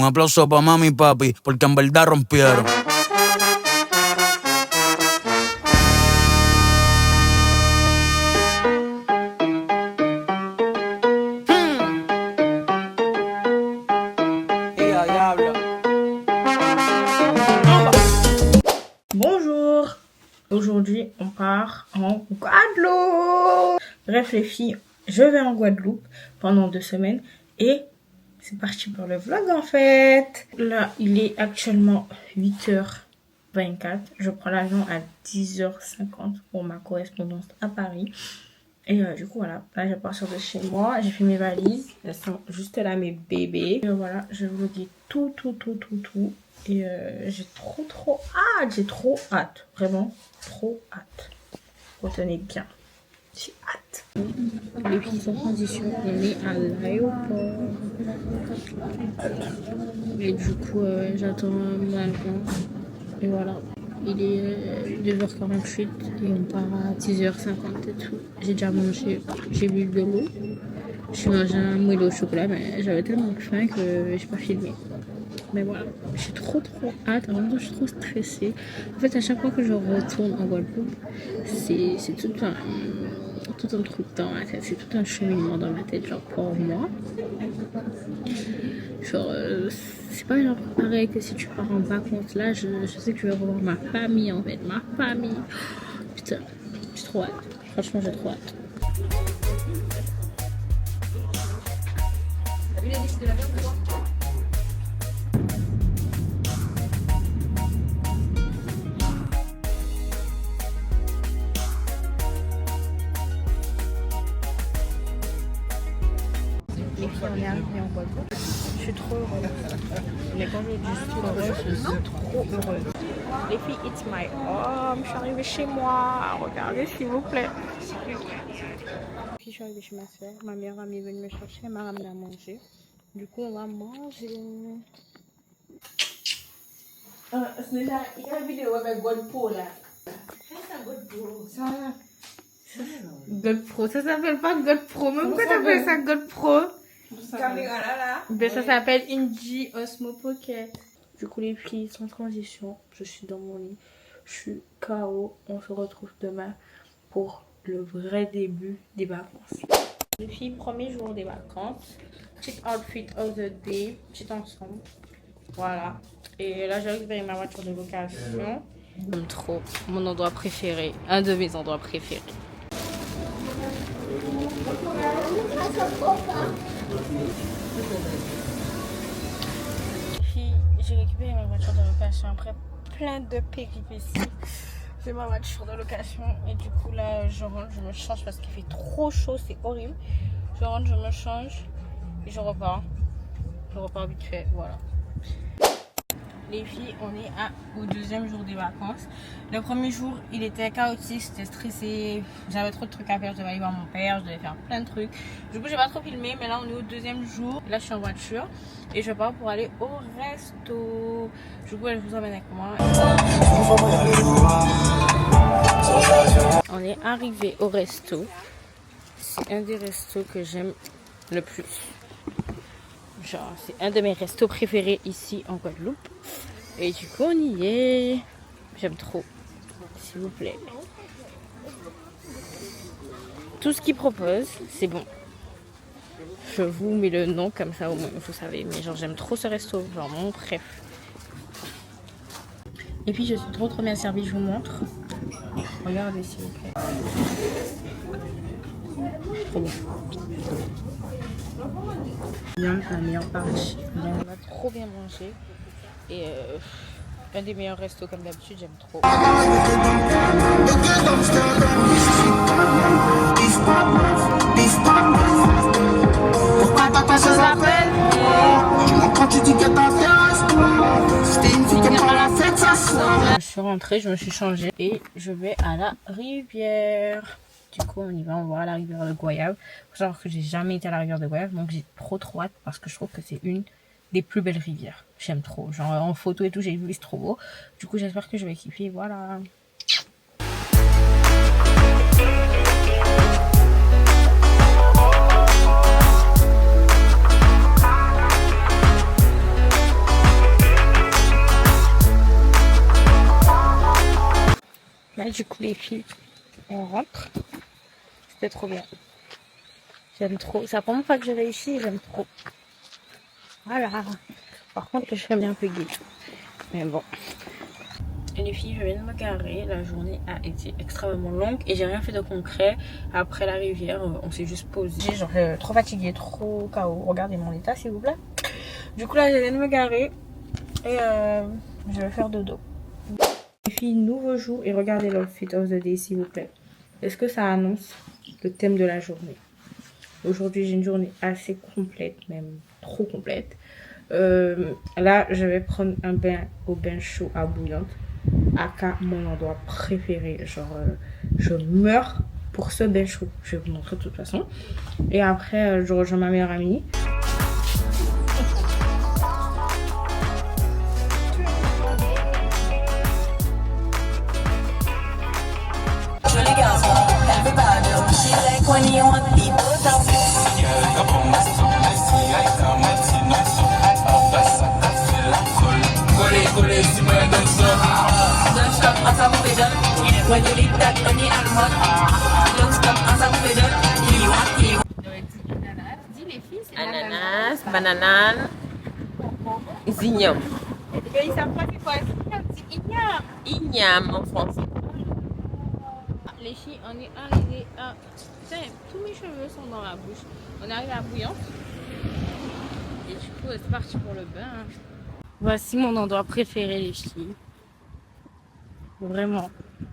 Un aplauso para mami y papi, porque en verdad rompieron. Bonjour. Aujourd'hui, on part en Guadeloupe. Bref, les filles, je vais en Guadeloupe pendant 2 semaines et c'est parti pour le vlog en fait. Là, il est actuellement 8h24. Je prends l'avion à 10h50 pour ma correspondance à Paris. Et du coup, voilà. Là, je pars de chez moi. J'ai fait mes valises. Elles sont juste là, mes bébés. Et voilà, je vous dis tout. Et j'ai trop hâte. J'ai trop hâte. Vraiment, trop hâte. Retenez bien. J'ai hâte. Les filles sont en transition. On est à l'aéroport. Et du coup, j'attends mon avion. Et voilà. Il est 2h48 et on part à 10h50 et tout. J'ai déjà mangé. J'ai bu de l'eau. J'ai mangé un moelleux au chocolat, mais j'avais tellement faim que j'ai pas filmé. Mais voilà, j'ai trop hâte. En même temps, je suis trop stressée. En fait, à chaque fois que je retourne en Guadeloupe, c'est tout un truc dans ma tête. C'est tout un cheminement dans ma tête, genre pour moi. Genre, c'est pas genre pareil que si tu pars en vacances. Là, je sais que je vais revoir ma famille en fait. Ma famille. Putain, j'ai trop hâte. Franchement, j'ai trop hâte. T'as vu les listes de l'avion pour toi ? Les filles, on est arrivés en Guadeloupe. Je suis trop heureuse. Mais quand je dis je suis trop heureuse, je suis trop heureuse. Les filles, it's my home. Je suis arrivée chez moi. Regardez s'il vous plaît. Puis je suis arrivée chez ma soeur. Ma meilleure amie est venue me chercher. Elle m'a ramené à manger. Du coup, on va manger. Ce n'est pas une vidéo avec GoPro là. Qu'est-ce que GoPro? GoPro, ça s'appelle pas GoPro. Mais pourquoi t'appelles ça GoPro? Ben, ça s'appelle Inji Osmo Pocket. Du coup, les filles sont en transition. Je suis dans mon lit. Je suis KO. On se retrouve demain pour le vrai début des vacances. Les filles, premier jour des vacances. Petit outfit of the day. Petit ensemble. Voilà. Et là, j'ai récupéré ma voiture de location. J'aime trop. Mon endroit préféré. Un de mes endroits préférés. Puis j'ai récupéré ma voiture de location après plein de péripéties. J'ai ma voiture de location et du coup là je rentre, je me change parce qu'il fait trop chaud, c'est horrible. Je rentre, je me change et je repars. Je repars vite fait, voilà. Les filles, on est au 2e jour des vacances. Le premier jour, il était chaotique, j'étais stressée, j'avais trop de trucs à faire, je devais aller voir mon père, je devais faire plein de trucs. Du coup, j'ai pas trop filmé, mais là, on est au 2e jour. Là, je suis en voiture et je pars pour aller au resto. Du coup, je vous emmène avec moi. On est arrivé au resto. C'est un des restos que j'aime le plus. Genre, c'est un de mes restos préférés ici en Guadeloupe. Et du coup, on y est. J'aime trop. S'il vous plaît. Tout ce qu'ils proposent, c'est bon. Je vous mets le nom comme ça, au moins, vous savez. Mais genre, j'aime trop ce resto. Genre, mon préf. Et puis, je suis trop bien servie. Je vous montre. Regardez, s'il vous plaît. Trop bon. Bien, la meilleure partie. On a trop bien mangé. Et un des meilleurs restos comme d'habitude, j'aime trop. Pourquoi t'as pas chose à faire? Quand tu dis que t'as fait, c'était une fille qui n'a pas la fête, ça. Je suis rentrée, je me suis changée et je vais à la rivière. Du coup, on y va, on va à la rivière de Goyave. Faut savoir que j'ai jamais été à la rivière de Goyave, donc j'ai trop hâte parce que je trouve que c'est une des plus belles rivières. J'aime trop. Genre en photo et tout, j'ai vu, c'est trop beau. Du coup, j'espère que je vais kiffer. Voilà. du coup, les filles, on rentre. C'était trop bien. J'aime trop. C'est la première fois que je vais ici, j'aime trop. Voilà. Par contre, je suis un peu gay. Mais bon. Et les filles, je viens de me garer. La journée a été extrêmement longue et j'ai rien fait de concret. Après la rivière, on s'est juste posé. Genre, trop fatiguée, trop KO. Regardez mon état, s'il vous plaît. Du coup, là, je viens de me garer et je vais faire dodo. Les filles, nouveau jour et regardez l'outfit of the day, s'il vous plaît. Est-ce que ça annonce le thème de la journée? Aujourd'hui, j'ai une journée assez complète, même trop complète. Là, je vais prendre un bain au bain chaud à bouillante. Aka, mon endroit préféré. Genre, je meurs pour ce bain chaud. Je vais vous montrer de toute façon. Et après, je rejoins ma meilleure amie. Ananas, banane, zignum. Ils savent pas c'est quoi. C'est ignore. Igname en français. Les filles, on est arrivé à... Putain, tous mes cheveux sont dans la bouche. On est arrivé à bouillante. Et du coup, c'est parti pour le bain. Voici mon endroit préféré, les filles. Vraiment,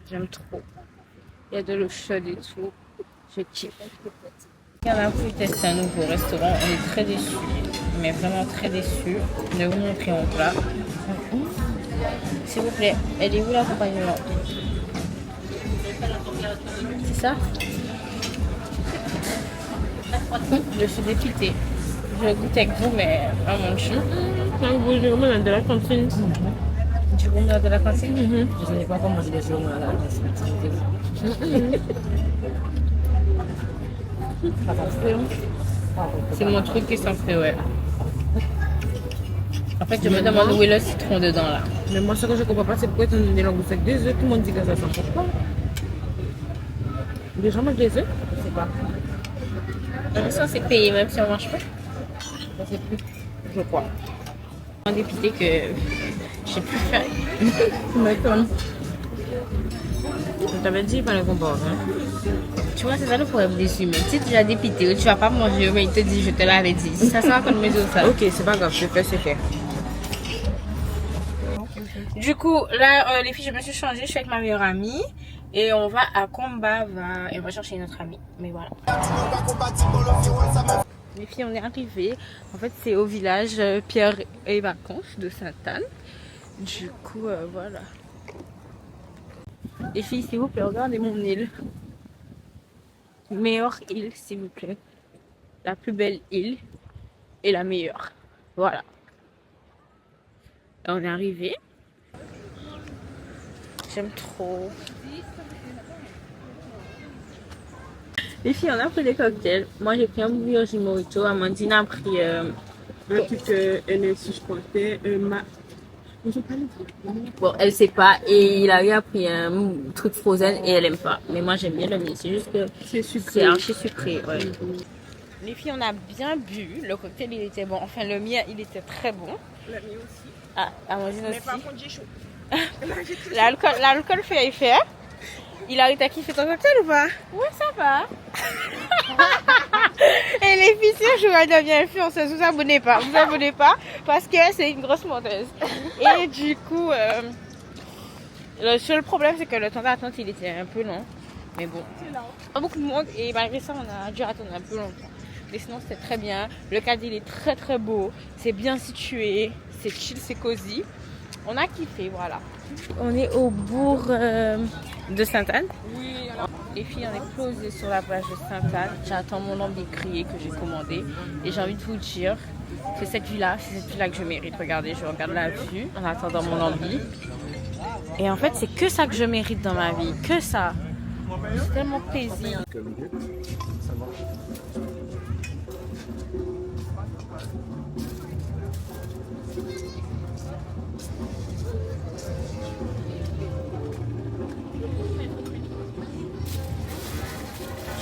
j'aime trop. Il y a de l'eau chaude et tout. Je kiffe. Il y en a voulu tester un nouveau restaurant. On est très déçus. Mais vraiment très déçus. Ne vous montrons pas. S'il vous plaît, elle est où l'accompagnement? C'est ça? Je suis dépitée. Je goûte avec vous, mais vraiment je suis. Un goût du roman de la cantine. Du roman de la cantine? Je ne savais pas comment manger des jours à la cantine. C'est mon truc qui s'en fait, ouais. En fait, je me demande où est le citron dedans, là. Mais moi, ce que je comprends pas, c'est pourquoi ils ont donné l'angoisse avec des œufs. Tout le monde dit que ça sent pas. Les gens mangent des œufs? Je sais pas. Ça, c'est payé, même si on mange pas. Je sais plus. Je crois. Je suis dépitée que j'ai plus faim. Tu m'étonnes. Je t'avais dit, il fallait qu'on mange. Tu vois, c'est ça le problème des humains. Si tu as dépité ou tu vas pas manger, mais il te dit, je te l'avais dit. Ça sert à quoi de me dire ça? Ok, c'est pas grave, je fais, c'est fait. Du coup, là, les filles, je me suis changée. Je suis avec ma meilleure amie. Et on va à Kombava. Et on va chercher notre amie. Mais voilà. Les filles, on est arrivées. En fait, c'est au village Pierre et Vacances de Sainte-Anne. Du coup, voilà. Les filles, s'il vous plaît, regardez mon île. Meilleure île, s'il vous plaît. La plus belle île et la meilleure. Voilà. Là, on est arrivé. J'aime trop. Les filles, on a pris des cocktails. Moi, j'ai pris un Virgin Mojito. Amandine a pris Un truc NSI, je crois. C'est bon, elle sait pas. Et il a eu appris un truc frozen et elle aime pas. Mais moi, j'aime bien le mien. C'est juste que c'est archi sucré. Ouais. Les filles, on a bien bu. Le cocktail, il était bon. Enfin, le mien, il était très bon. Le mien aussi. Ah, Amandine aussi. Mais par contre, j'ai chaud. L'alcool fait effet. Il a kiffé ton cocktail ou pas? Ouais, ça va. Et les filles, si je vois devient influenceuse, vous abonnez pas. Vous abonnez pas parce que c'est une grosse menteuse. Et du coup, le seul problème, c'est que le temps d'attente, il était un peu long. Mais bon, pas beaucoup de monde. Et malgré ça, on a dû attendre un peu longtemps. Mais sinon, c'était très bien. Le cadre, il est très très beau. C'est bien situé. C'est chill, c'est cosy. On a kiffé, voilà. On est au bourg de Sainte-Anne. Oui. Les filles, on est posées sur la plage de Sainte-Anne. J'attends mon lambier crié que j'ai commandé. Et j'ai envie de vous dire, c'est cette vue-là que je mérite. Regardez, je regarde la vue en attendant mon lambier. Et en fait, c'est que ça que je mérite dans ma vie. Que ça. C'est tellement plaisir.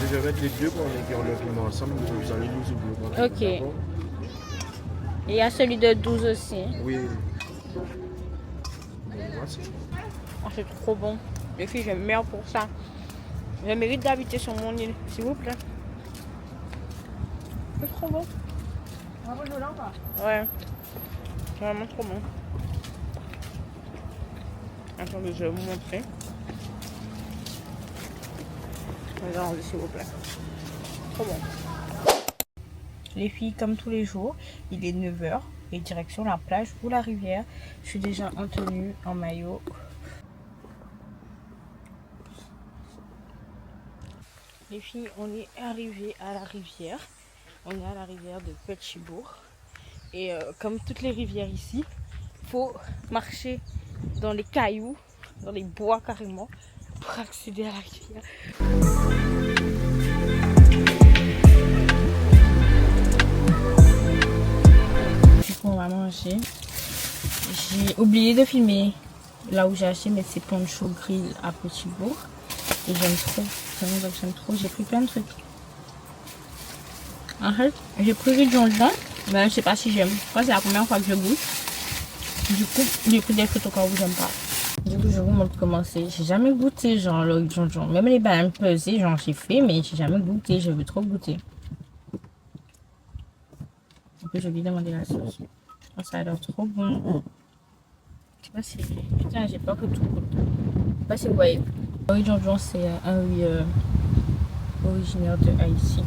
Je vais mettre les deux pour on écrire le film ensemble. Vous allez nous ouvrir. Ok. Et il y a celui de 12 aussi. Oui. Voici. Oh, c'est trop bon. Les filles, je meurs pour ça. Je mérite d'habiter sur mon île, s'il vous plaît. C'est trop bon. Ouais. C'est vraiment trop bon. Attendez, je vais vous montrer. Regardez, s'il vous plaît. Trop bon. Les filles, comme tous les jours, il est 9 h et direction la plage ou la rivière. Je suis déjà en tenue, en maillot. Les filles, on est arrivé à la rivière. On est à la rivière de Petit-Bourg. Et comme toutes les rivières ici, il faut marcher dans les cailloux, dans les bois carrément, pour accéder à la rivière. Du coup, on va manger. J'ai oublié de filmer là où j'ai acheté mes petits ponchos grill à Petit-Bourg. Et j'aime trop. Vraiment, j'aime trop. J'ai pris plein de trucs. En fait, j'ai pris du gingembre, mais je sais pas si j'aime. Je crois que c'est la première fois que je goûte. Du coup, j'ai pris des trucs au cas où j'aime pas. Du coup, je vous montre comment c'est. J'ai jamais goûté, genre, le gingembre. Même les bananes pesées, genre, j'ai fait, mais j'ai jamais goûté. Je veux trop goûter. Du coup, je lui ai demandé la sauce. Oh, ça a l'air trop bon. Je sais pas si. Putain, j'ai peur que tout goûte. Je sais pas si vous voyez. Le riz gingembre, c'est un riz originaire de Haïti.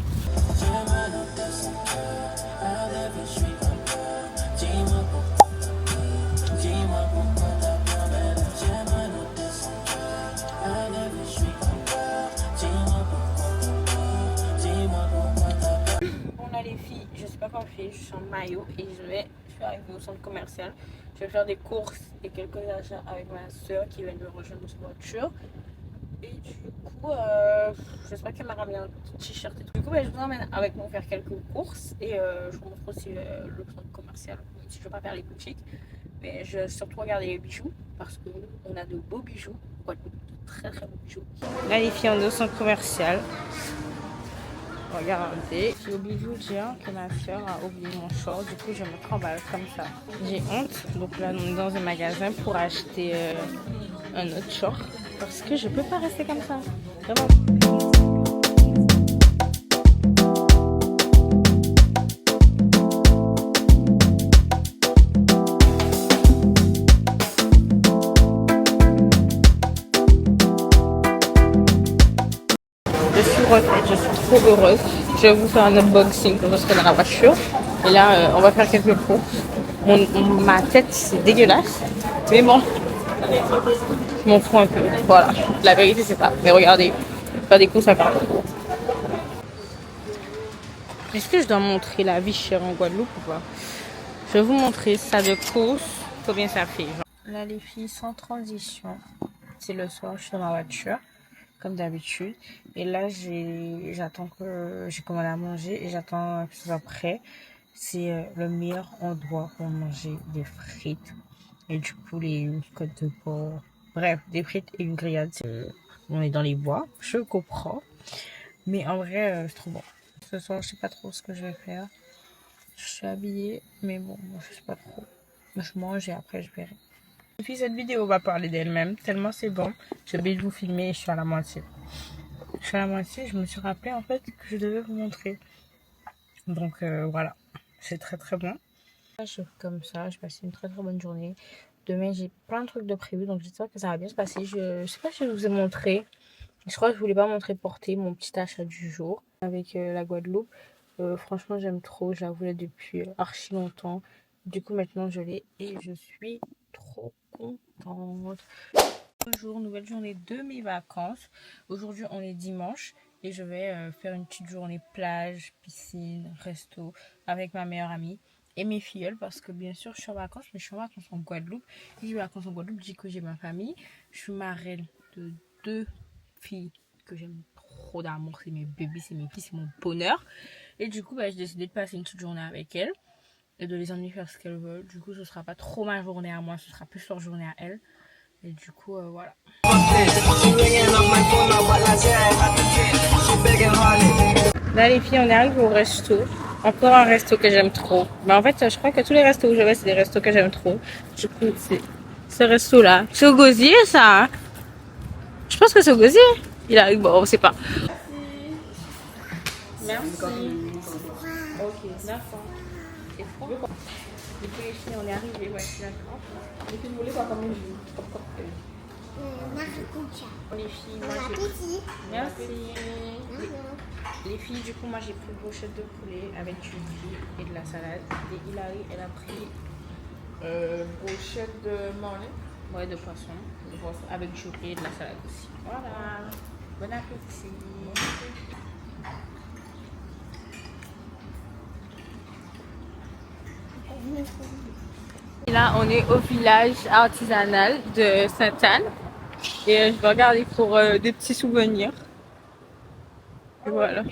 Bon là les filles, je sais pas quoi faire, je suis en maillot et je suis arrivée au centre commercial. Je vais faire des courses et quelques achats avec ma soeur qui vient de me rejoindre dans sa voiture. Et du coup, j'espère qu'elle m'a ramené un petit t-shirt et tout. Du coup, je vous emmène avec moi faire quelques courses et je vous montre aussi le centre commercial. Même si je ne veux pas faire les boutiques, mais je vais surtout regarder les bijoux parce qu'on a de beaux bijoux. Ouais, de très très beaux bijoux. Là, les filles, on est au centre commercial. Regardez, j'ai oublié de vous dire que ma soeur a oublié mon short, du coup je me trimballe comme ça. J'ai honte, donc là on est dans un magasin pour acheter un autre short parce que je peux pas rester comme ça. Vraiment. Je suis refaite, je suis trop heureuse. Je vais vous faire un unboxing quand je serai dans la voiture. Et là, on va faire quelques courses. Ma tête, c'est dégueulasse. Mais bon, je m'en fous un peu. Voilà, la vérité, c'est ça. Mais regardez, faire des courses à part. Est-ce que je dois montrer la vie chère en Guadeloupe ou pas? Je vais vous montrer ça de course, combien ça fait. Là, les filles, sans transition. C'est le soir, je suis dans ma voiture. Comme d'habitude. Et là, j'attends que j'ai commandé à manger et j'attends que ce soit prêt. C'est le meilleur endroit pour manger des frites et du poulet, une côte de porc. Bref, des frites et une grillade. On est dans les bois, je comprends. Mais en vrai, c'est trop bon. Ce soir, je sais pas trop ce que je vais faire. Je suis habillée, mais bon, je sais pas trop. Je mange et après, je verrai. Et puis cette vidéo va parler d'elle-même, tellement c'est bon. J'ai oublié de vous filmer et je suis à la moitié. Je suis à la moitié, je me suis rappelé en fait que je devais vous montrer. Donc voilà, c'est très très bon. Je suis comme ça, je passe une très très bonne journée. Demain j'ai plein de trucs de prévu, donc j'espère que ça va bien se passer. Je sais pas si je vous ai montré. Je crois que je voulais pas montrer porter mon petit achat du jour avec la Guadeloupe. Franchement j'aime trop, je la voulais depuis archi longtemps. Du coup maintenant je l'ai et je suis trop contente. Bonjour, nouvelle journée de mes vacances. Aujourd'hui on est dimanche et je vais faire une petite journée plage, piscine, resto avec ma meilleure amie et mes filleuls parce que bien sûr je suis en vacances, mais je suis en vacances en Guadeloupe. Et je suis en vacances en Guadeloupe, je dis que j'ai ma famille. Je suis marraine de 2 filles que j'aime trop d'amour, c'est mes bébés, c'est mes filles, c'est mon bonheur. Et du coup j'ai décidé de passer une petite journée avec elles et de les emmener faire ce qu'elles veulent. Du coup ce sera pas trop ma journée à moi, ce sera plus leur journée à elles. Et du coup, voilà. Là, les filles, on arrive au resto. Encore un resto que j'aime trop. Mais en fait, je crois que tous les restos où je vais, c'est des restos que j'aime trop. Du coup, c'est ce resto-là. C'est au Gosier, ça, hein? Je pense que c'est au Gosier. Il arrive, bon, on sait pas. Merci. Ok, d'accord. C'est froid. Du coup, les filles, on est arrivés. Ouais, je suis d'accord. Les filles, vous voulez quoi comme jus? Comme cocktail? Les filles, moi j'ai... Merci. Les filles, du coup, moi j'ai pris brochette de poulet avec du riz et de la salade. Et Hilary, elle a pris Brochette de marlin. ouais, de poisson avec du riz et de la salade aussi. Voilà. Bon appétit. Et là, on est au village artisanal de Sainte-Anne. Et je vais regarder pour des petits souvenirs. Et voilà.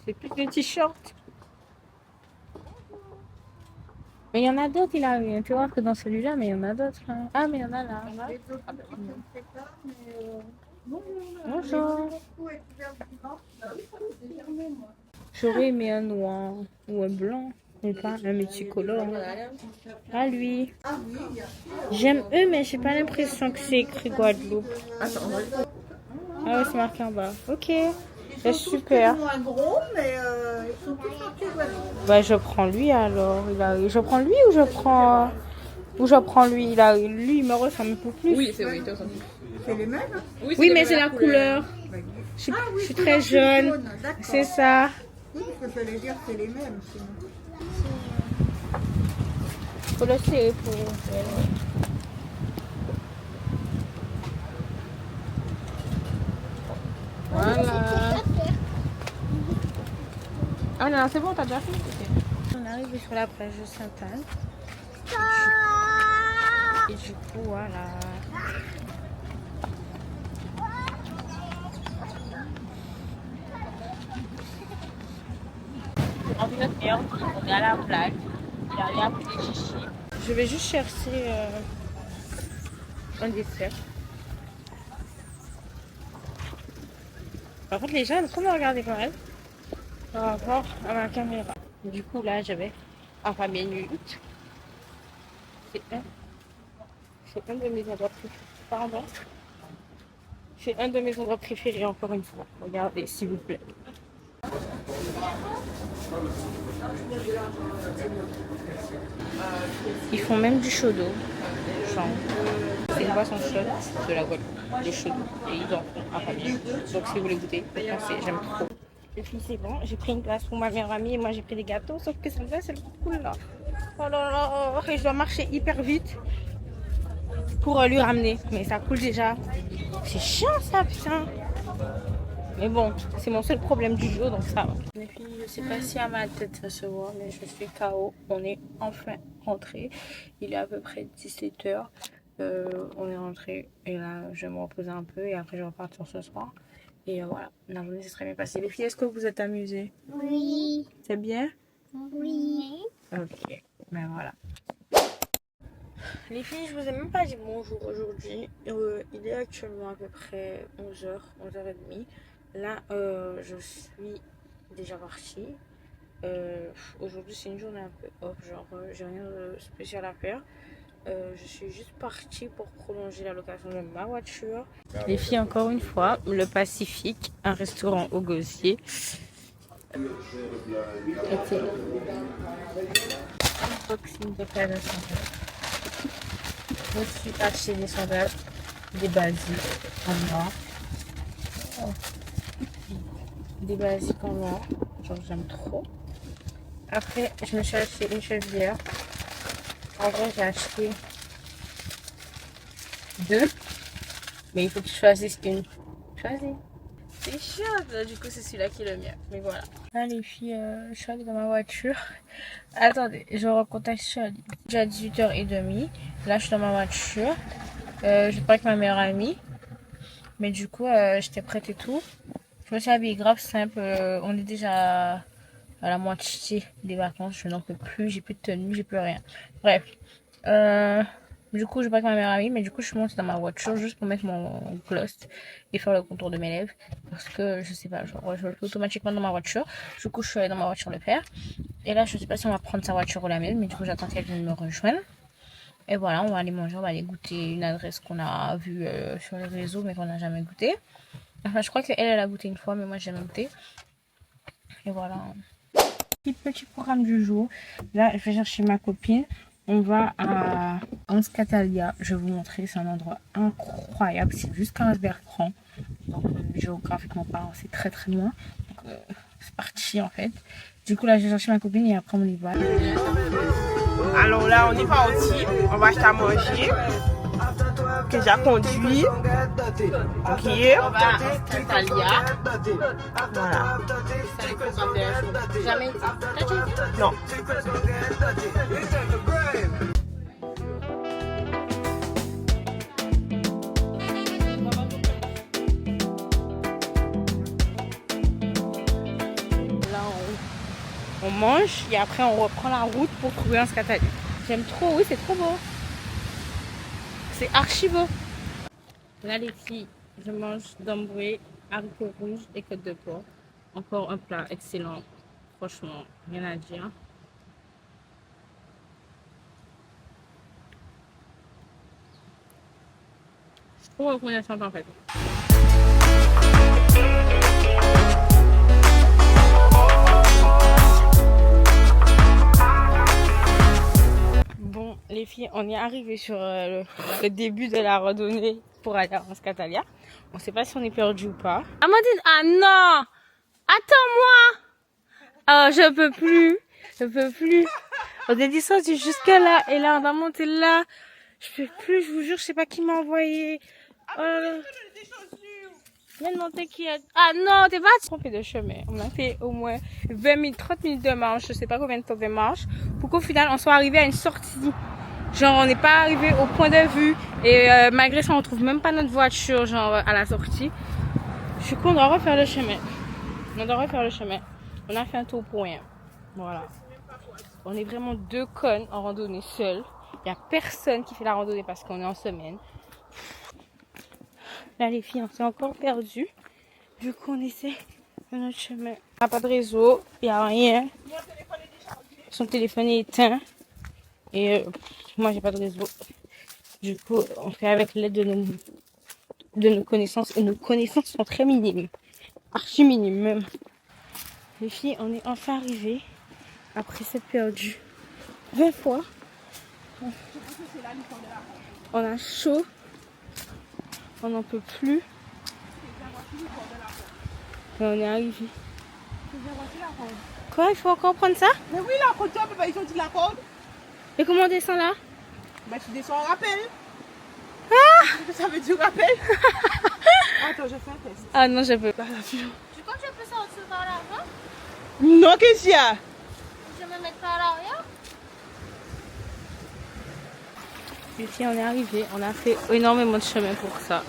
C'est plus de t-shirts. Mais il y en a d'autres, il a eu. Tu vois que dans celui-là, mais il y en a d'autres. Hein. Ah, mais il y en a là. Bonjour. J'aurais aimé un noir ou un blanc. Mais pas un multicolore. Ah, lui. J'aime eux, mais j'ai pas l'impression que c'est écrit Guadeloupe. Ah ouais, c'est marqué en bas. Ok. C'est super. Moins gros, mais ils sont tous sortis de Guadeloupe. Bah, je prends lui alors. Je prends lui ou je prends. Ou je prends lui. Lui, il me ressemble un peu plus. Oui, c'est oui, C'est les mêmes, hein? Oui, mais c'est la couleur. Je suis très jeune. C'est ça. Oui, parce que j'allais dire que c'est les mêmes. Sinon. Faut le serrer pour. Voilà. Ah non, c'est bon, t'as déjà fait. On est arrivé sur la plage de Sainte-Anne. Et du coup, voilà. On est à la plage. Il y a rien pour les chichis. Je vais juste chercher un dessert. Par contre, les gens aiment trop me regarder quand même par rapport à ma caméra. Du coup, là, je vais à 20 minutes. C'est un de mes endroits préférés. Pardon. C'est un de mes endroits préférés, encore une fois. Regardez, s'il vous plaît. Ils font même du chaud d'eau. Genre, c'est une boisson chaude de la Guadeloupe, de chaud d'eau. Et ils en font à 20 minutes. Donc, si vous voulez goûter, pensez, j'aime trop. Et puis, c'est bon. J'ai pris une glace pour ma meilleure amie et moi, j'ai pris des gâteaux. Sauf que celle-là, c'est le cool là. Oh là là. Et je dois marcher hyper vite pour lui ramener. Mais ça coule déjà. C'est chiant ça, putain. Mais bon, c'est mon seul problème du jour, donc ça va. Les filles, je sais pas si à ma tête ça se voit, mais je suis KO. On est enfin rentré. Il est à peu près 17h. On est rentré et là, je vais me reposer un peu et après, je vais repartir ce soir. Et voilà, la journée s'est très bien passée. Les filles, est-ce que vous êtes amusées? Oui. C'est bien? Oui. Ok, ben voilà. Les filles, je vous ai même pas dit bonjour aujourd'hui. Il est actuellement à peu près 11h, 11h30. Là, je suis déjà partie. Aujourd'hui, c'est une journée un peu off, genre j'ai rien de spécial à faire. Je suis juste partie pour prolonger la location de ma voiture. Les filles, encore une fois, le Pacifique, un restaurant au Gosier. Unboxing de paire de sandales. Je suis acheté des sandales, des basiques en noir. Des basiques en noir, genre j'aime trop. Après, je me suis acheté une chevalière. En vrai, j'ai acheté deux, mais il faut que je choisisse une. Choisis. C'est chiant, du coup, c'est celui-là qui est le mien. Mais voilà. Là, les filles, je suis allée dans ma voiture. Attendez, je recontacte Charlie. J'ai à 18h30. Là, je suis dans ma voiture. Je pars avec ma meilleure amie. Mais du coup, j'étais prête et tout. Je me suis habillée grave simple. On est déjà à la moitié des vacances. Je n'en peux plus. J'ai plus de tenue, j'ai plus rien. Bref. Du coup, je vais avec ma meilleure amie, mais du coup, je suis montée dans ma voiture juste pour mettre mon gloss et faire le contour de mes lèvres. Parce que, je sais pas, genre, je le fais automatiquement dans ma voiture. Du coup, je suis allée dans ma voiture le faire. Et là, je sais pas si on va prendre sa voiture ou la mienne, mais du coup, j'attends qu'elle vienne me rejoindre. Et voilà, on va aller manger, on va aller goûter une adresse qu'on a vue sur les réseaux, mais qu'on n'a jamais goûté. Enfin, je crois qu'elle, elle a goûté une fois, mais moi, j'ai jamais goûté. Et voilà. Petit programme du jour. Là, je vais chercher ma copine. On va à Anse Catalia. Je vais vous montrer. C'est un endroit incroyable. C'est jusqu'à Anse-Bertrand. Donc, géographiquement parlant, c'est très très loin. Donc, c'est parti en fait. Du coup, là, je vais chercher ma copine et après, on y va. Alors là, on est parti. On va acheter à manger. Que j'ai conduit. Ok. On va à Anse Catalia. Voilà. C'est le programme de la journée. Jamais été. T'as déjà été? Non. Là, on mange et après on reprend la route pour trouver Anse Catalia. J'aime trop, oui, c'est trop beau. C'est archi beau. Là, les filles, je mange d'ambré, haricots rouges et côtes de porc. Encore un plat excellent. Franchement, rien à dire. C'est trop reconnaissante en fait. Bon, les filles, on est arrivé sur le début de la randonnée pour aller à Anse Catalia. On sait pas si on est perdu ou pas. Amandine, ah non! Attends-moi! Oh, je peux plus. Je peux plus. On est descendu jusque là et là, on va monter là. Je peux plus, je vous jure, je sais pas qui m'a envoyé. Oh là là. Viens de monter qui est. Ah non, t'es pas trompé de chemin. On a fait au moins 20 minutes, 30 minutes de marche. Je sais pas combien de temps de marche. Pour qu'au final, on soit arrivé à une sortie. Genre, on n'est pas arrivé au point de vue. Et malgré ça, on trouve même pas notre voiture, genre, à la sortie. Du coup, on doit refaire le chemin. On doit refaire le chemin. On a fait un tour pour rien. Voilà. On est vraiment deux connes en randonnée seules. Il n'y a personne qui fait la randonnée parce qu'on est en semaine. Là, les filles, on s'est encore perdues. Du coup, on essaie de notre chemin. Il n'y a pas de réseau, il n'y a rien. Son téléphone est éteint. Et moi, j'ai pas de réseau. Du coup, on fait avec l'aide de nos connaissances. Et nos connaissances sont très minimes. Archi minimes même. Les filles, on est enfin arrivées. Après s'être perdues 20 fois. On a chaud. On n'en peut plus. Et on est arrivé. Quoi, il faut encore prendre ça? Mais oui, la côte, ils ont dit la côte. Et comment on descend là? Bah, tu descends en rappel. Ah! Ça veut dire rappel. Attends, je fais un test. Ah non, je peux pas. Tu crois que je peux sortir par là-bas? Non, qu'est-ce qu'il y a? Je vais me mettre par l'arrière? Les filles, on est arrivé. On a fait énormément de chemin pour ça.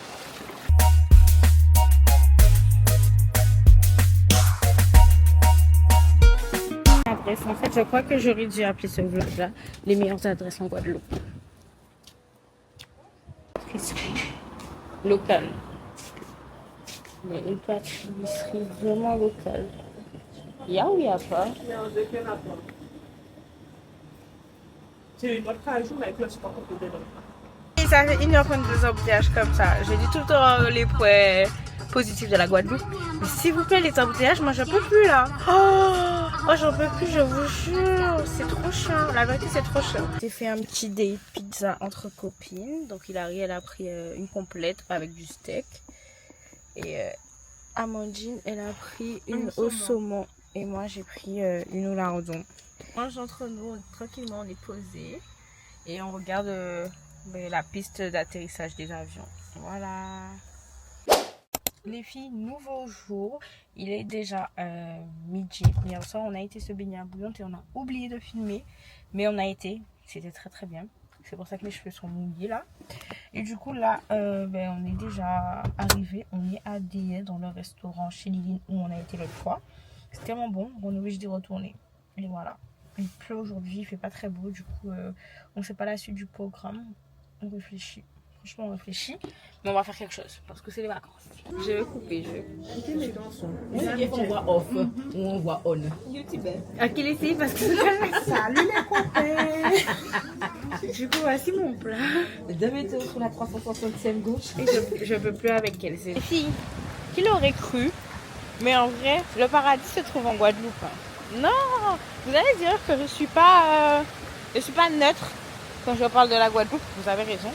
Adresse. En fait, je crois que j'aurais dû appeler ce vlog-là les meilleures adresses en Guadeloupe. Épicerie locale. Mais une pâtisserie vraiment locale. Il y a ou il n'y a pas? C'est votre cajou, mais là, c'est pas compris dedans. Et ça fait 1h22 embouteillages comme ça. J'ai dit tout le temps les points positifs de la Guadeloupe. Mais s'il vous plaît, les embouteillages, moi, j'en peux plus là. Oh, j'en peux plus, je vous jure. C'est trop chiant. La vérité, c'est trop chiant. J'ai fait un petit date pizza entre copines. Donc, elle a pris une complète avec du steak. Et Amandine, elle a pris une au saumon. Et moi, j'ai pris une au lardon. On mange entre nous, tranquillement, on est posé. Et on regarde la piste d'atterrissage des avions. Voilà. Les filles, nouveau jour. Il est déjà midi. Hier soir, on a été se baigner à Bouillante et on a oublié de filmer. Mais on a été. C'était très très bien. C'est pour ça que mes cheveux sont mouillés là. Et du coup là, on est déjà arrivé. On est à Déa dans le restaurant chez Liline où on a été l'autre fois. C'est tellement bon. On est obligé d'y retourner. Et voilà. Il pleut aujourd'hui. Il fait pas très beau. Du coup, on ne sait pas la suite du programme. On réfléchit. Franchement, on réfléchit. Mais on va faire quelque chose parce que c'est les vacances. Je vais couper, On voit off ou on voit on. À quel essai parce que salut les copains. Du coup, voici mon plat. 2 mètres sur la 360e gauche. Et je peux plus avec elle. Les filles, qui l'aurait cru? Mais en vrai, le paradis se trouve en Guadeloupe. Non, vous allez dire que je suis pas neutre quand je parle de la Guadeloupe. Vous avez raison.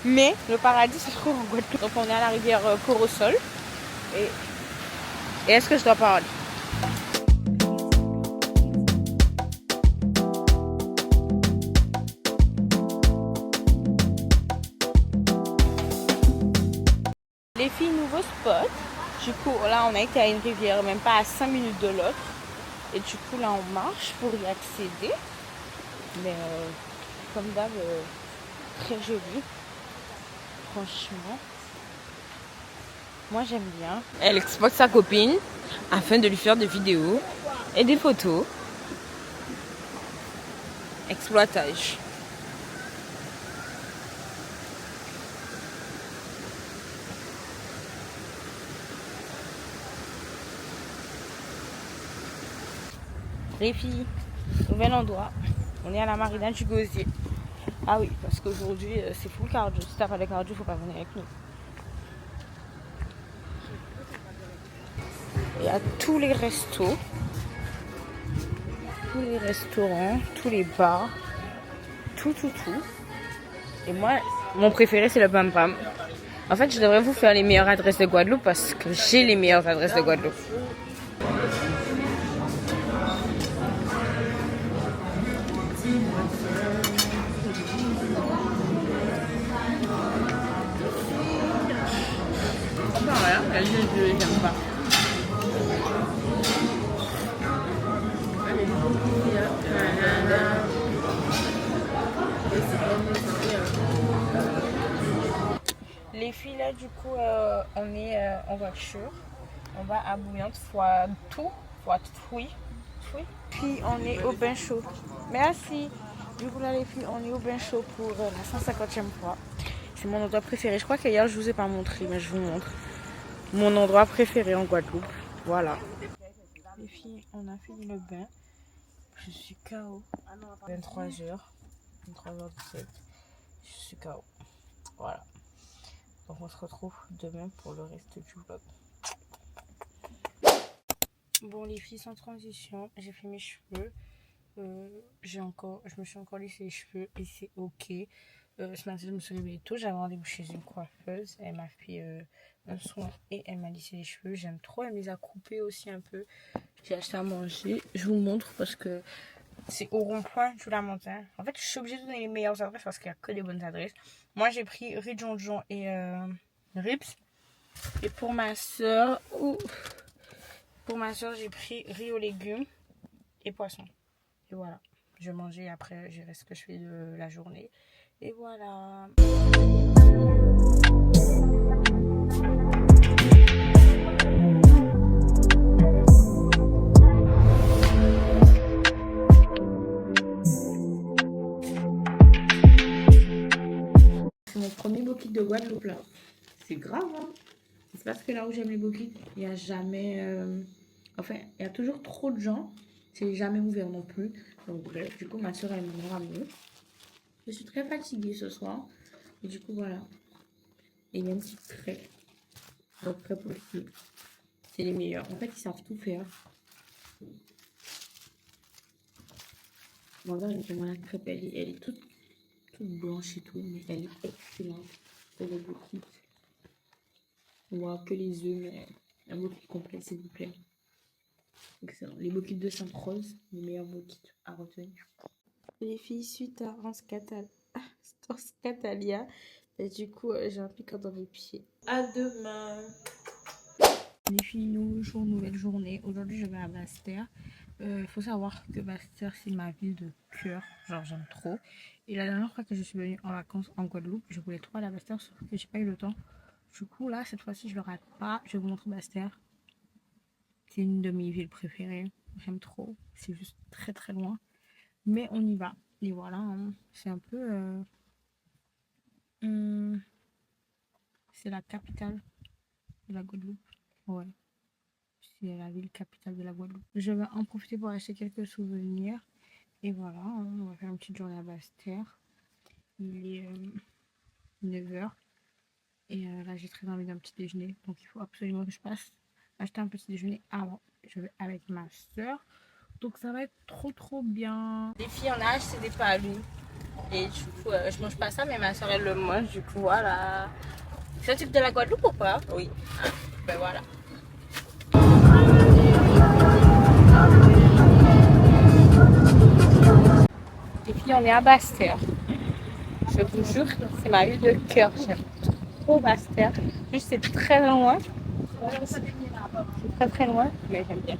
Mais le paradis se trouve en Guadeloupe. Donc on est à la rivière Corosol. Et est-ce que je dois parler? Les filles, nouveau spot. Du coup, là, on a été à une rivière, même pas à 5 minutes de l'autre. Et du coup, là, on marche pour y accéder. Mais comme d'hab, très joli. Franchement. Moi, j'aime bien. Elle exploite sa copine afin de lui faire des vidéos et des photos. Exploitage. Les filles, nouvel endroit. On est à la marina du Gosier. Ah oui, parce qu'aujourd'hui, c'est full cardio. Si t'as pas de cardio, faut pas venir avec nous. Il y a tous les restos, tous les restaurants, tous les bars, tout. Et moi, mon préféré, c'est le Pam Pam. En fait, je devrais vous faire les meilleures adresses de Guadeloupe parce que j'ai les meilleures adresses de Guadeloupe. J'aime pas. Les filles là du coup on est en voiture. On va à Bouillante fois oui. Puis on est au bain chaud. Merci. Du coup là les filles on est au bain chaud pour la 150e fois. C'est mon endroit préféré. Je crois qu'hier je vous ai pas montré mais je vous montre. Mon endroit préféré en Guadeloupe. Voilà. Les filles, on a fini le bain. Je suis KO. 23h. 23h17. Je suis KO. Voilà. Donc on se retrouve demain pour le reste du vlog. Bon les filles, sans transition, j'ai fait mes cheveux. Je me suis encore lissé les cheveux et c'est ok. Ce matin je me suis réveillée tôt, j'avais rendez-vous chez une coiffeuse. Elle m'a fait un soin et elle m'a lissé les cheveux. J'aime trop, elle me les a coupés aussi un peu. J'ai acheté à manger. Je vous montre parce que c'est au rond-point du la montagne. En fait je suis obligée de donner les meilleures adresses parce qu'il n'y a que des bonnes adresses. Moi j'ai pris riz de jonjon et rips. Et pour ma soeur, j'ai pris riz aux légumes et poisson. Et voilà, je vais manger après, je verrai ce que je fais de la journée. Et voilà. C'est mon premier beau kit de Guadeloupe là. C'est grave hein. C'est parce que là où j'aime les beaux kits, il n'y a jamais... Enfin, il y a toujours trop de gens. C'est jamais ouvert non plus. Donc bref, du coup ma soeur elle m'a ramené. Je suis très fatiguée ce soir. Et du coup voilà. Et il y a une petite crêpe. Donc crêpe aussi. C'est les meilleurs. En fait ils savent tout faire. Bon là la crêpe elle est toute blanche et tout. Mais elle est excellente. C'est le beau kit. Wow, que les œufs mais un beau kit complet s'il vous plaît. Excellent. Les beaux kits de Sainte-Rose, les meilleurs beaux kits à retenir. Les filles, suite à Hans Catalia, et du coup, j'ai un piquant dans mes pieds. À demain. Les filles, nouveau jour, nouvelle journée. Aujourd'hui, je vais à Basse-Terre. Faut savoir que Basse-Terre, c'est ma ville de cœur. Genre, j'aime trop. Et la dernière fois que je suis venue en vacances en Guadeloupe, je voulais trop aller à Basse-Terre, sauf que j'ai pas eu le temps. Du coup, là, cette fois-ci, je le rate pas. Je vais vous montrer Basse-Terre. C'est une de mes villes préférées. J'aime trop. C'est juste très très loin. Mais on y va. Et voilà. Hein. C'est un peu... C'est la capitale de la Guadeloupe. Ouais. C'est la ville capitale de la Guadeloupe. Je vais en profiter pour acheter quelques souvenirs. Et voilà, on va faire une petite journée à Basse-Terre. Il est 9h. Et là, j'ai très envie d'un petit déjeuner. Donc, il faut absolument que je passe acheter un petit déjeuner avant. Je vais avec ma soeur. Donc, ça va être trop bien. Les filles, on a acheté des palous. Et du coup, je mange pas ça, mais ma soeur, elle le mange. Du coup, voilà. C'est un type de la Guadeloupe ou pas? Oui. Ben voilà. Les filles, on est à Basse-Terre. Je vous jure, c'est ma ville de cœur. J'aime trop Basse-Terre. Juste, c'est très loin. C'est très loin, mais j'aime bien.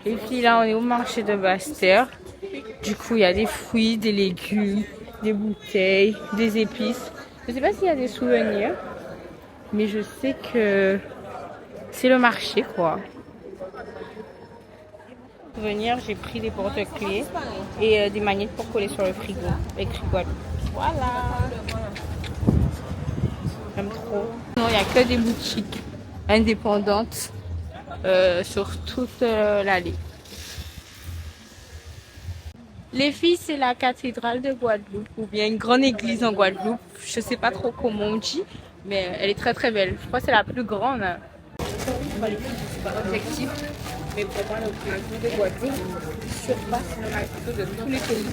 Les filles, là, on est au marché de Basse-Terre. Du coup, il y a des fruits, des légumes, des bouteilles, des épices. Je sais pas s'il y a des souvenirs, mais je sais que c'est le marché, quoi. Souvenirs, j'ai pris des porte-clés et des magnettes pour coller sur le frigo. Écrit Guadeloupe. Voilà. J'aime trop. Non, il n'y a que des boutiques indépendantes sur toute l'allée. Les filles, c'est la cathédrale de Guadeloupe ou bien une grande église en Guadeloupe. Je sais pas trop comment on dit, mais elle est très belle. Je crois que c'est la plus grande. C'est pas objectif, mais pour moi, le plus grand de Guadeloupe surpasse le McDo de tous les pays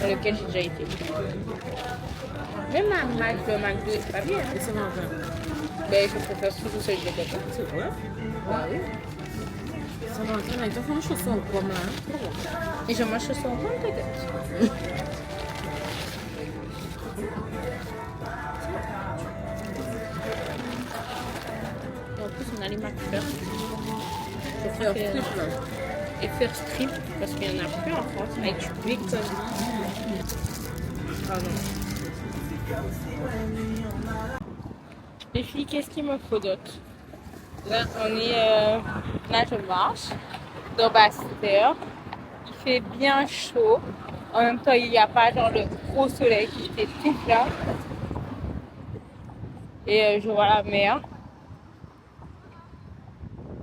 dans lesquels j'ai déjà été. Même un McDo, c'est pas bien. Et c'est marrant. Ben, je préfère toujours celui de Guadeloupe. C'est vrai? Ah oui. Ça va entrer, mais tu fais une chanson en pomme là. Et je mange ce soir en peut-être. Et en plus, on a les McFirst. Et en strip là. Et faire strip, parce qu'il y en a plus en France, avec du bacon. Ah non. Les filles, qu'est-ce qu'il me faut d'autre? Là, là, je marche dans Basse-Terre. Il fait bien chaud. En même temps, il n'y a pas genre le gros soleil qui fait tout là. Et je vois la mer.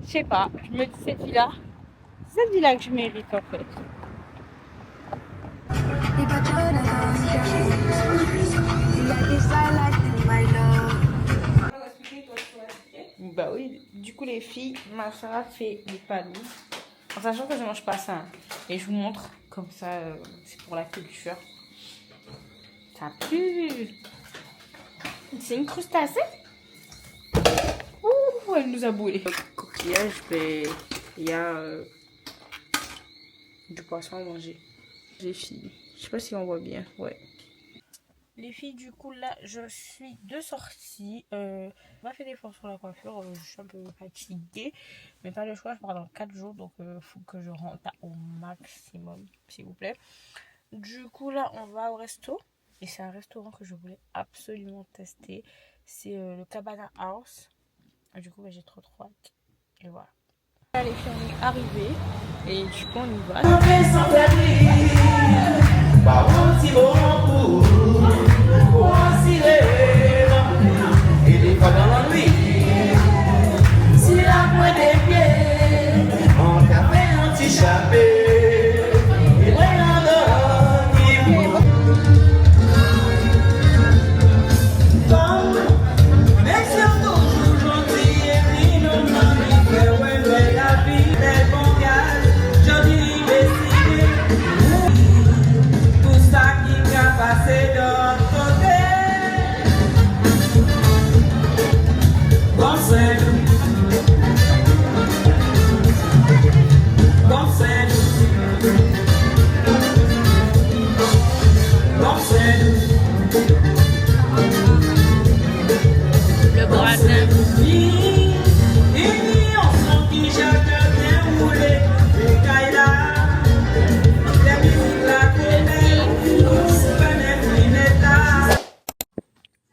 Je sais pas, je me dis cette vie-là que je mérite en fait. Bah oui, du coup les filles, ma soeur a fait des palous. En sachant que je mange pas ça. Hein. Et je vous montre, comme ça, c'est pour la culture. Ça pue. C'est une crustacée. Ouh, elle nous a boulé. Le coquillage, ben, il y a du poisson à manger. Les filles, je sais pas si on voit bien, ouais. Les filles, du coup, là, je suis de sortie. On m'a fait des efforts sur la coiffure. Je suis un peu fatiguée. Mais pas le choix, je pars dans 4 jours. Donc, il faut que je rentre au maximum, s'il vous plaît. Du coup, là, on va au resto. Et c'est un restaurant que je voulais absolument tester. C'est le Cabana House. Et du coup, j'ai trop hâte. Et voilà. Là, les filles, on est arrivées. Et du coup, on y va.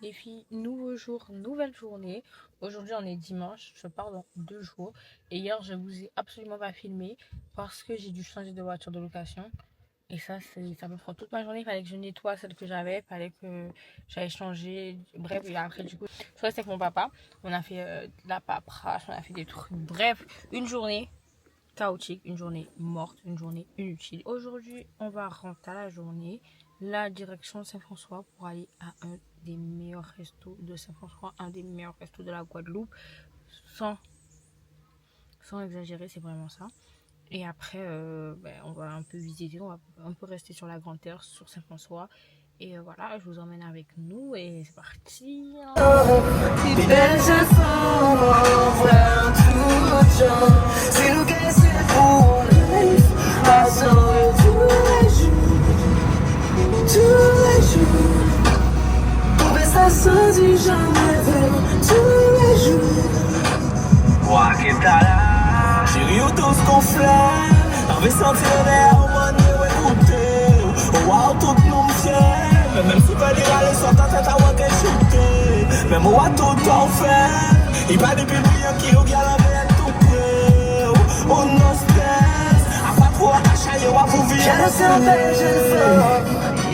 Les filles, nouveau jour, nouvelle journée. Aujourd'hui, on est dimanche. Je pars dans 2 jours. Et hier, je vous ai absolument pas filmé parce que j'ai dû changer de voiture de location. Et ça me prend toute ma journée. Il fallait que je nettoie celle que j'avais, il fallait que j'aille changer. Bref, et après, du coup, je restais avec mon papa. On a fait de la paperasse, on a fait des trucs. Bref, une journée chaotique, une journée morte, une journée inutile. Aujourd'hui, on va rentrer à la journée. La direction Saint-François pour aller à un des meilleurs restos de Saint-François, un des meilleurs restos de la Guadeloupe. Sans exagérer, c'est vraiment ça. Et après, on va un peu visiter, on va un peu rester sur la Grande Terre, sur Saint-François. Et voilà, je vous emmène avec nous et c'est parti. Chérie, ou tout ce qu'on fait, on veut sentir l'air, on va nous écouter. Oh wow, tout nous me tient, même si pas dire aller sur ta tête à voir qu'elle chute. Même où à tout en fait, il pas des publics qui regardent la vie tout près. Oh non stress, à pas trop attacher, on va vous vivre. Je ne sais belle jeune femme,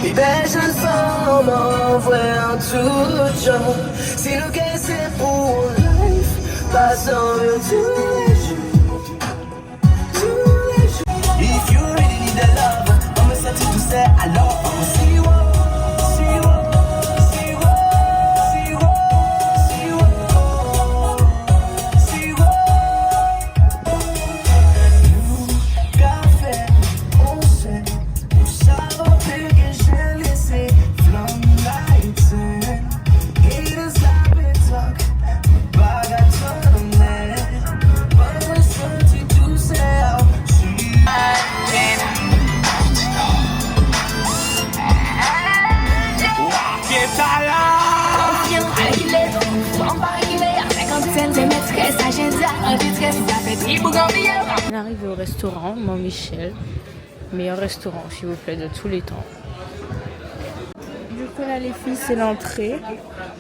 et belle jeune femme, en vrai en tout genre. Si le gars c'est pour life, passons le tous les jours. If you really need a love, I'm a to say I love you. See what, see what, see what, see what, see what, see what. Café, on sait, où ça va plus que j'ai laissé. Flum lights in, haters got me talk, bagatelle on it. I'm a to say out. On arrive au restaurant Mont-Michel, meilleur restaurant s'il vous plaît de tous les temps. Du coup là les filles c'est l'entrée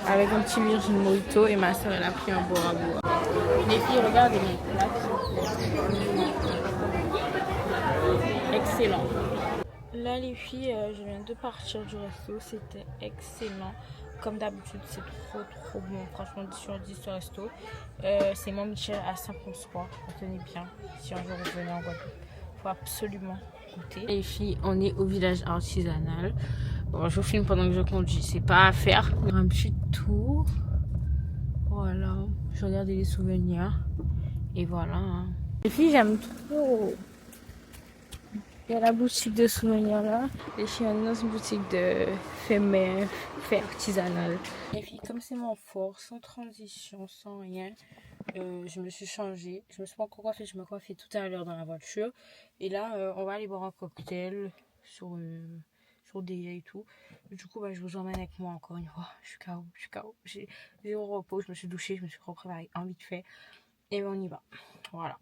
avec un petit Virgin Mojito et ma soeur elle a pris un Bora Bora. Les filles regardez mes plats. Excellent. Là les filles, je viens de partir du resto, c'était excellent. Comme d'habitude, c'est trop bon. Franchement, 10 sur 10 ce resto. C'est Mont-Michel à Saint-François. Retenez bien, si un jour vous venez en Guadeloupe, il faut absolument goûter. Les filles, on est au village artisanal. Bon, je vous filme pendant que je conduis, c'est pas à faire. Un petit tour. Voilà, je regarde les souvenirs. Et voilà. Les filles, j'aime trop. Il y a la boutique de souvenirs là. Les filles, on est dans une boutique de fait artisanal. Les filles, comme c'est mon fort, sans transition, sans rien, je me suis changée. Je me suis pas encore coiffée, je me coiffais tout à l'heure dans la voiture. Et là, on va aller boire un cocktail sur des et tout. Du coup, je vous emmène avec moi encore une fois. Je suis KO. J'ai zéro repos, je me suis douchée, je me suis repréparée en vite fait. Et on y va. Voilà.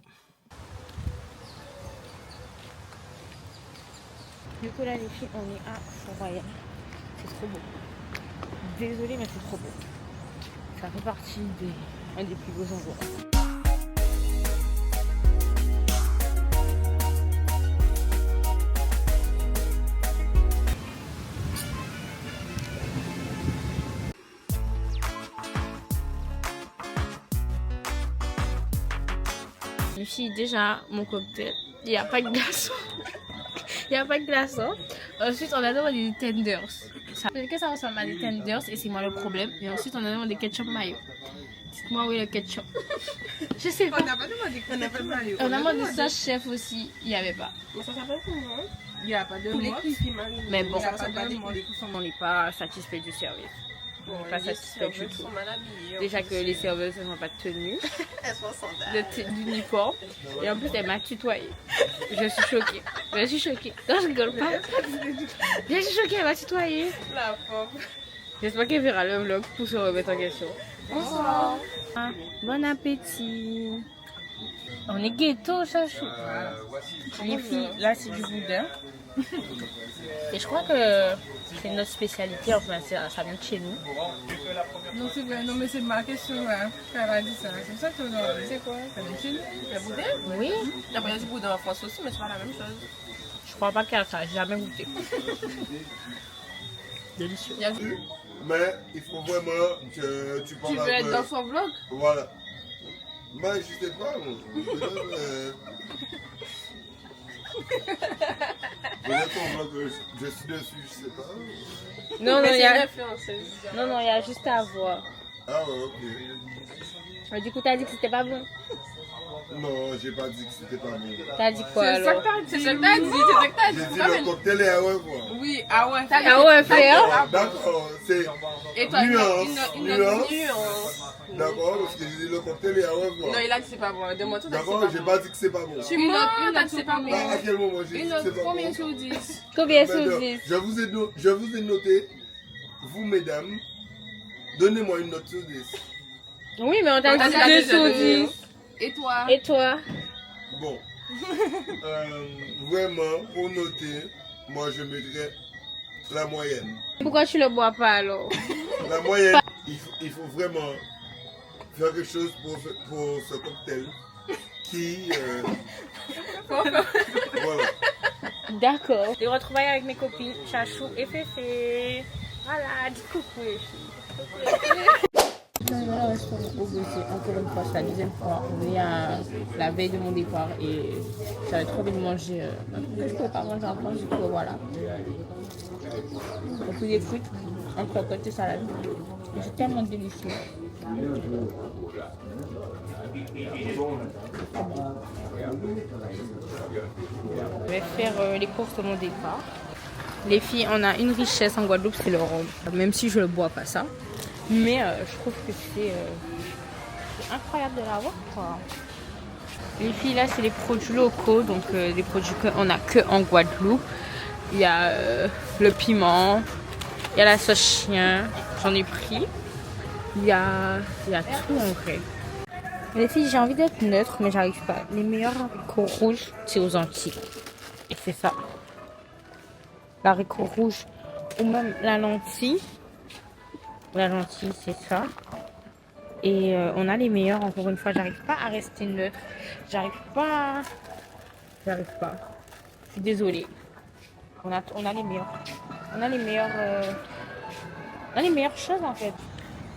Du coup là les filles on est à Fort-Royal, c'est trop beau, désolée mais c'est trop beau, ça fait partie un des plus beaux endroits. Les filles déjà mon cocktail, il n'y a pas de glaçon. Il n'y a pas de glaçon. Ensuite, on a demandé des tenders. Peut-être que ça ressemble à des tenders et c'est moi le problème. Et ensuite, on a demandé des ketchup mayo. Dites-moi où est le ketchup. Je sais pas. On n'a pas demandé qu'on n'a pas de maillot. On a demandé ça chef aussi. Il n'y avait pas. Mais ça s'appelle comment? Il n'y a pas de mot. Mais bon, on on n'est pas satisfait du service. On n'est pas satisfait du tout. Déjà que les serveuses ne sont pas tenues d'uniforme. Et en plus, elle m'a tutoyé. Je suis choquée. Non, je rigole pas. Je suis choquée, elle m'a tutoyé. La pauvre. J'espère qu'elle verra le vlog pour se remettre en question. Bonsoir. Bon appétit. On est ghetto, chachou. Les filles, là, c'est du boudin. Et je crois que c'est notre spécialité, enfin, ça vient de chez nous. Non, c'est vrai, non, mais c'est ma question, hein. Elle a dit ça. C'est pour ça que c'est quoi? Ça vient de chez nous? Le boudin? Oui. Il y a du boudin en France aussi, mais c'est pas la même chose. Je crois pas qu'il y a ça, j'ai jamais goûté. Délicieux. Mais il faut vraiment que tu parles Tu veux être dans son vlog? Voilà. Moi, je sais pas. Peut-être ton vlog, je suis dessus, je sais pas. Non, Mais il y c'est a... une influenceuse. non, il y a juste à voir. Ah ouais, ok. Du coup, t'as dit que c'était pas bon. Non, j'ai pas dit que c'était pas bon. T'as dit quoi C'est ça alors? que t'as dit. C'est ça que t'as dit. C'est ça que t'as dit. J'ai C'est dit comme le une- cocktail est à revoir. Oui, ah ouais. Ah ouais, frère. D'accord, c'est Et toi, nuance. nuance. D'accord, parce que j'ai dit le cocktail est à revoir. Non, il a dit c'est pas bon. Demande toi, t'as dit D'accord, c'est j'ai pas pas bon. dit que c'est pas bon. Tu mens, t'as dit c'est pas bon. À quel moment j'ai dit Une que c'est note, pas bon? combien sur 10? Combien Mais sur non, 10? je vous ai noté, vous mesdames, donnez-moi une note sur 10. Oui, mais on t'a T'as dit déjà 2 dit sur deux. 10. Et toi? Et toi? Bon. Vraiment, pour noter, moi je mettrais la moyenne. Pourquoi tu le bois pas alors? La moyenne, il faut vraiment faire quelque chose pour ce cocktail qui... voilà. D'accord. Les retrouvailles avec mes copines, Chachou et Féfé. Voilà, dis coucou les filles. Voilà, restaurant au Gauthier. Encore une fois, c'est la deuxième fois. On est à la veille de mon départ et j'avais trop envie de manger un truc que je ne pouvais pas manger en France. Du coup, voilà. On fait des frites, entre côté salade. Et c'est tellement délicieux. Je vais faire les courses de mon départ. Les filles, on a une richesse en Guadeloupe, c'est le rhum. Même si je ne le bois pas ça. Mais je trouve que c'est incroyable de l'avoir, quoi. Les filles, là, c'est les produits locaux. Donc, des produits qu'on n'a que en Guadeloupe. Il y a le piment. Il y a la sauce chien. J'en ai pris. Il y a tout en vrai. Les filles, j'ai envie d'être neutre, mais j'arrive pas. Les meilleurs haricots rouges, c'est aux Antilles. Et c'est ça. L'haricot rouge ou même la lentille. La lentille, c'est ça. Et on a les meilleurs, encore une fois. J'arrive pas à rester neutre. J'arrive pas. Je suis désolée. On a les meilleurs. On a les meilleures choses en fait.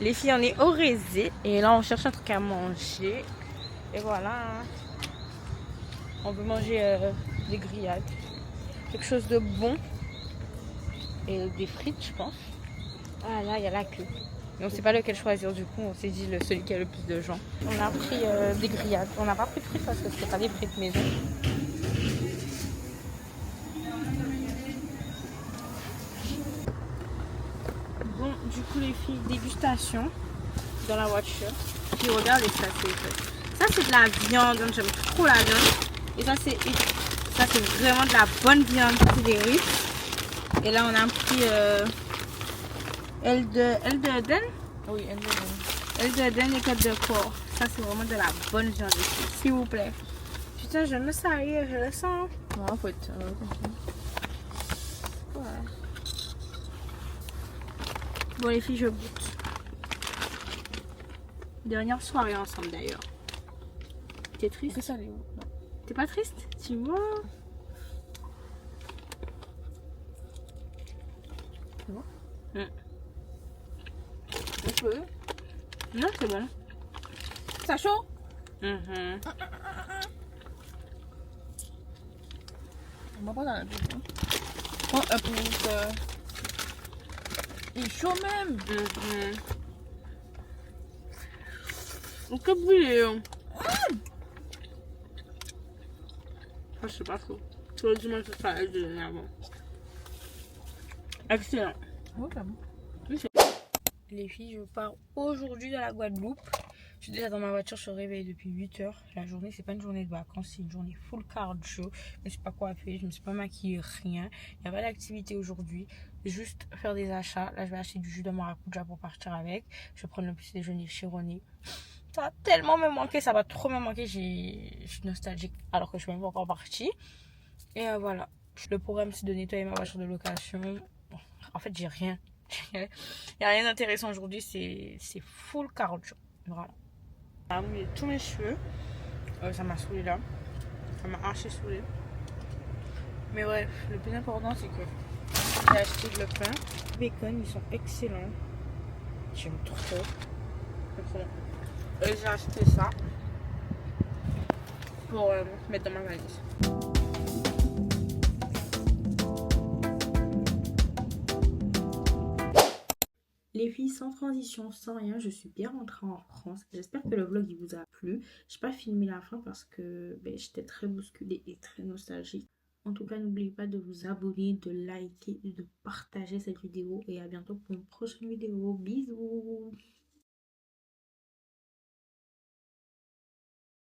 Les filles, on est au Rézé. Et là, on cherche un truc à manger. Et voilà. On veut manger des grillades. Quelque chose de bon. Et des frites, je pense. Ah là, il y a la queue. Mais on sait pas lequel choisir, du coup, on s'est dit celui qui a le plus de gens. On a pris des grillades. On n'a pas pris de frites parce que c'était pas des frites maison. Bon, du coup, les filles, dégustation dans la voiture. Puis regardez ça, ça c'est de la viande, j'aime trop la viande. Et ça c'est vraiment de la bonne viande, c'est des riz. Et là on a pris L de Eden. Oui, L de Eden. L de Eden et côte de porc. Ça c'est vraiment de la bonne viande ici, s'il vous plaît. Putain, je me salir, je le sens. Non, faut être. Ouais. Bon les filles, je goûte. Dernière soirée ensemble d'ailleurs. T'es triste? T'es pas triste? Tu vois? C'est bon? Mm. Un peu. Non, c'est bon. Ça chaud? Mhm. On va pas dans la vidéo. Oh, un peu. Il est chaud même. Mhm. Donc que brûlé. Ah, c'est pas chaud. Tu vas dimanche, ça aide de l'énervement. Excellent. Oh, quand même. Les filles, je pars aujourd'hui dans la Guadeloupe. Je suis déjà dans ma voiture, je suis réveillée depuis 8 h. La journée, c'est pas une journée de vacances, c'est une journée full cardio. Je ne suis pas coiffée, je ne me suis pas maquillée, rien. Il n'y a pas d'activité aujourd'hui. Juste faire des achats. Là, je vais acheter du jus de maracuja pour partir avec. Je vais prendre le petit déjeuner chez René. Ça va tellement me manquer, ça va trop me manquer. Je suis nostalgique alors que je suis même pas encore partie. Et voilà. Le programme, c'est de nettoyer ma voiture de location. Bon, en fait, j'ai rien. Il n'y a rien d'intéressant aujourd'hui, c'est full cardio. Voilà. J'ai remué tous mes cheveux. Ça m'a saoulé là. Ça m'a archi saoulé. Mais bref, le plus important c'est que j'ai acheté le pain, bacon, ils sont excellents. J'aime trop. Et j'ai acheté ça pour mettre dans ma valise. Les filles, sans transition, sans rien, je suis bien rentrée en France. J'espère que le vlog il vous a plu. Je n'ai pas filmé la fin parce que j'étais très bousculée et très nostalgique. En tout cas, n'oubliez pas de vous abonner, de liker et de partager cette vidéo. Et à bientôt pour une prochaine vidéo. Bisous!